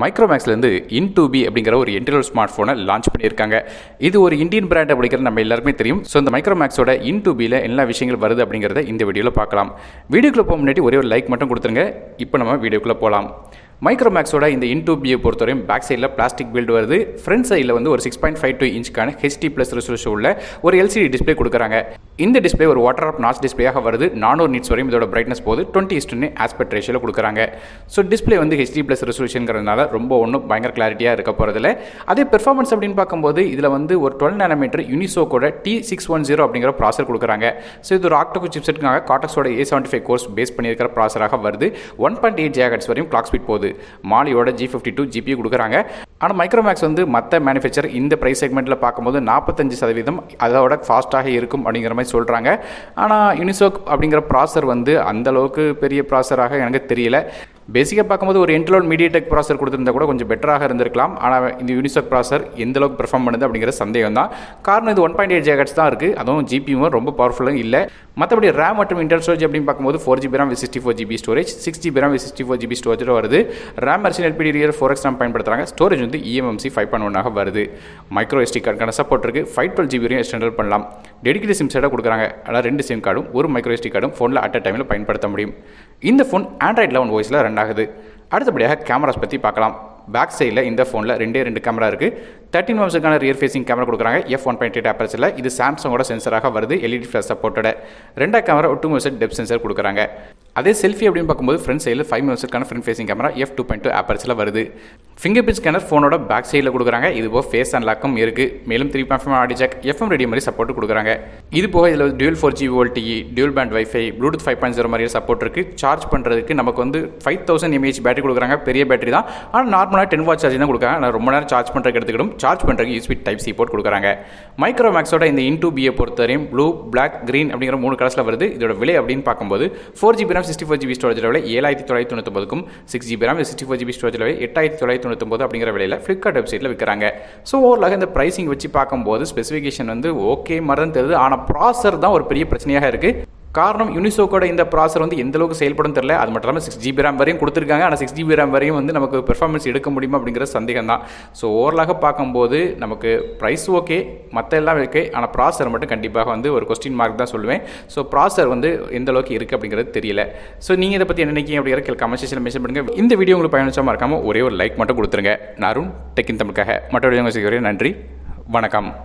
மைக்ரோமேக்ஸ்லேருந்து இன்2பி அப்படிங்கிற ஒரு entry smart ஃபோனை லான்ச் பண்ணியிருக்காங்க. இது ஒரு இந்தியன் பிராண்ட் அப்படிங்கிறது நம்ம எல்லாருமே தெரியும். ஸோ இந்த மைக்ரோமேக்ஸோட இன்2பியில் எல்லா விஷயங்கள் வருது அப்படிங்கிறத இந்த வீடியோவில் பார்க்கலாம். வீடியோக்குள்ளே போக முன்னாடி ஒரே ஒரு லைக் மட்டும் கொடுத்துருங்க. இப்போ நம்ம வீடியோக்குள்ளே போகலாம். மைக்ரோமேக்ஸோட இந்த இன்2பியை பொறுத்தவரையும் பேக் சைடில் பிளாஸ்டிக் பில்டு வருது. ஃப்ரண்ட் சைடில் வந்து ஒரு 6.52 இன்ச்சுக்கான HD+ ரெசல்யூஷன் உள்ள ஒரு LCD டிஸ்பிளே கொடுக்குறாங்க. இந்த டிஸ்பிளே ஒரு வாட்டர் ஆஃப் நாச் டிஸ்பிளேயாக வருது. 400 நிட்ஸ் வரையும் இதோட பிரைட்னஸ் போது 20:1 ஆஸ்பெக்ட் ரேஷியோவில் கொடுக்குறாங்க. ஸோ டிஸ்பிளே வந்து HD+ ரெசல்யூஷன்ங்கிறதுனால ரொம்ப ஒன்றும் பயங்கர கிளாரிட்டியாக இருக்க போகிறதில்ல. அதே பெர்ஃபார்மன்ஸ் அப்படின்னு பார்க்கும்போது இதில் வந்து ஒரு 12 nm யூனிசோக்கோட T610 அப்படிங்கிற ப்ராசர் கொடுக்குறாங்க. ஸோ இது ஒரு ஆக்டோ சிப்செட்டுக்காக கார்டெக்ஸோட A75 கோர்ஸ் பேஸ் பண்ணியிருக்கிற ப்ராசராக வருது. 1.8 GHz வரையும் கிளாக் ஸ்பீட் போகுது. மாலியோட G52 GPU கொடுக்குறாங்க. ஆனால் மைக்ரோமேக்ஸ் வந்து மற்ற மேனுஃபேக்சர் இந்த ப்ரைஸ் செக்மெண்ட்டில் பார்க்கும்போது 45% அதோட ஃபாஸ்ட்டாக இருக்கும் அப்படிங்கிற மாதிரி சொல்கிறாங்க. ஆனால் யூனிசோக் அப்படிங்கிற ப்ராசர் வந்து அந்தளவுக்கு பெரிய ப்ராசராக எனக்கு தெரியல. பேசிக்காக பார்க்கும்போது ஒரு என்ட்ரோல் மீடியாடெக் ப்ராசர் கொடுத்துருந்தா கூட கொஞ்சம் பெட்டராக இருந்திருக்கலாம். ஆனால் இந்த யூனிசோக் ப்ராசர் எந்த அளவுக்கு பெர்ஃபார்ம் பண்ணுது அப்படிங்கிற சந்தேகம் தான். காரணம் இது 1.8 GHz தான் இருக்குது. அதுவும் GPU ரொம்ப பவர்ஃபுல்லும் இல்லை. மற்றபடி ரேம் மற்றும் இன்டர்னல் ஸ்டோரேஜ் அப்படின்னு பார்க்கும்போது 4GB RAM with 64GB storage, 6GB RAM with 64GB storage வருது. RAM version LPDDR 4X RAM பயன்படுத்துகிறாங்க. ஸ்டோரேஜ் வந்து eMMC 5.1 வருது. மைக்ரோ SD கார்டுக்கான சப்போர்ட் இருக்குது. 512GB வரையும் எக்ஸ்டெண்டல் பண்ணலாம். டெடிகேட்டட் சிம் கார்டாக கொடுக்குறாங்க. அதாவது 2 சிம் கார்டும் ஒரு மைக்ரோ SD கார்டும் ஃபோனில் அட் அ டைமில் பயன்படுத்த முடியும். இந்த ஃபோன் Android 11 OSல ரன் ஆகுது. அடுத்தபடியாக கேமராஸ் பற்றி பார்க்கலாம். பேக் சைடில் இந்த ஃபோனில் 2 கேமரா இருக்குது. 13 மெகாபிக்சலுக்கான ரியர் ஃபேசிங் கேமரா கொடுக்குறாங்க. f1.8 ஆப்பர்ச்சரில். இது சாம்சங்கோட சென்சராக வருது. LED ஃப்ளாஷ் சப்போர்ட்டோட. 2 கேமரா 2 மெகாபிக்சல் டெப்த் சென்சர் கொடுக்குறாங்க. அதே செல்ஃபி அப்படின்னு பார்க்கும்போது ஃப்ரண்ட் சைடில் 5 மெகாபிக்சலுக்கான ஃப்ரண்ட் ஃபேசிங் கேமரா f2.2 ஆப்பர்ச்சரில் வருது. ஃபிங்கர் பிரிண்ட் ஸ்கேனர் ஃபோனோட பேக் சைடில் கொடுக்குறாங்க. இது போக ஃபேஸ் அன்லாக்கும் இருக்குது. மேலும் 3.5 ஆடியோ ஜாக், FM ரேடியோ மாதிரி சப்போர்ட் கொடுக்குறாங்க. இது போக இதில் dual 4G VoLTE, dual pant wifi, Bluetooth 5.0 மாதிரி சப்போர்ட் இருக்குது. சார்ஜ் பண்ணுறதுக்கு நமக்கு வந்து 5000 mAh பேட்டரி கொடுக்குறாங்க. பெரிய பேட்டரி தான். ஆனால் நார்மலாக 10 வாட் சார்ஜ் தான் கொடுக்குறாங்க. நான் ரொம்ப நேரம் சார்ஜ் பண்ணுறதுக்கு எடுத்துக்கிடும். சார்ஜ் பண்ணுறதுக்கு USB Type-C போர்ட் கொடுக்குறாங்க. மைக்ரோமேக்ஸோட இந்த இன்2பியை பொறுத்தவரையும் ப்ளூ, பிளாக், கிரீன் அப்படிங்கிற 3 கலர்ஸில் வருது. இதோட விலை அப்படின்னு பார்க்கும்போது 4GB RAM 64GB ஸ்டோரேஜ் விலை 7999க்கும், 6GB RAM 64GB ஸ்டோரேஜ் விலை 8999 அப்படிங்கிற விலையில் ஃப்ளிப்கார்ட் வெப்சைட்டில் விற்கிறாங்க. ஸோ ஓவராக இந்த ப்ரைஸிங் வச்சு பார்க்கும்போது ஸ்பெசிஃபிகேஷன் வந்து ஓகே மாதிரி தான் தெரியுது. ஆனால் ப்ராசர் தான் ஒரு பெரிய பிரச்சனையாக இருக்குது. காரணம் யூனிசோக்கோட இந்த ப்ராசர் வந்து எந்த அளவுக்கு செயல்படும் தெரியல. அது மட்டும் இல்லாமல் 6GB RAM வரையும் கொடுத்துருக்காங்க. ஆனால் 6GB RAM வரையும் வந்து நமக்கு பெர்ஃபார்மன்ஸ் எடுக்க முடியுமா அப்படிங்கிற சந்தேகம் தான். ஸோ ஓவராலாக பார்க்கும்போது நமக்கு ப்ரைஸ் ஓகே, மற்ற எல்லாம் ஓகே. ஆனால் ப்ராசர் மட்டும் கண்டிப்பாக வந்து ஒரு கொஸ்டின் மார்க் தான் சொல்லுவேன். ஸோ ப்ராசர் வந்து எந்த அளவுக்கு இருக்குது அப்படிங்கிறது தெரியல. ஸோ நீங்கள் இதை பற்றி என்ன நினைக்கிங்க அப்படிங்கிற கமெண்ட் செக்ஷனில் மென்ஷன் பண்ணுங்கள். இந்த வீடியோ உங்களுக்கு பயணிச்சா மறக்காமல் ஒரே ஒரு லைக் மட்டும் கொடுத்துருங்க. நான் அருண், டெக் இன் தமிழுக்காக மற்ற வீடியோ நன்றி, வணக்கம்.